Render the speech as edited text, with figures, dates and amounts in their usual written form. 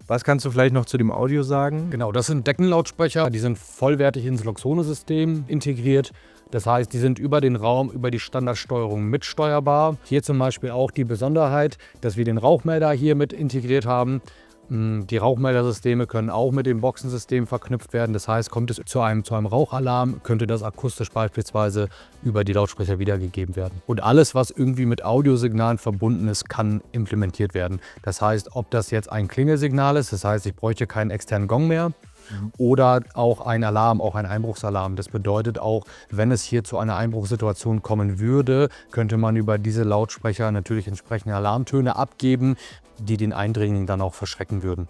Was kannst du vielleicht noch zu dem Audio sagen? Genau, das sind Deckenlautsprecher, die sind vollwertig ins Loxone-System integriert. Das heißt, die sind über den Raum, über die Standardsteuerung mitsteuerbar. Hier zum Beispiel auch die Besonderheit, dass wir den Rauchmelder hier mit integriert haben. Die Rauchmeldersysteme können auch mit dem Boxensystem verknüpft werden. Das heißt, kommt es zu einem Rauchalarm, könnte das akustisch beispielsweise über die Lautsprecher wiedergegeben werden. Und alles, was irgendwie mit Audiosignalen verbunden ist, kann implementiert werden. Das heißt, ob das jetzt ein Klingelsignal ist, das heißt, ich bräuchte keinen externen Gong mehr, oder auch ein Alarm, auch ein Einbruchsalarm. Das bedeutet auch, wenn es hier zu einer Einbruchssituation kommen würde, könnte man über diese Lautsprecher natürlich entsprechende Alarmtöne abgeben, die den Eindringling dann auch verschrecken würden.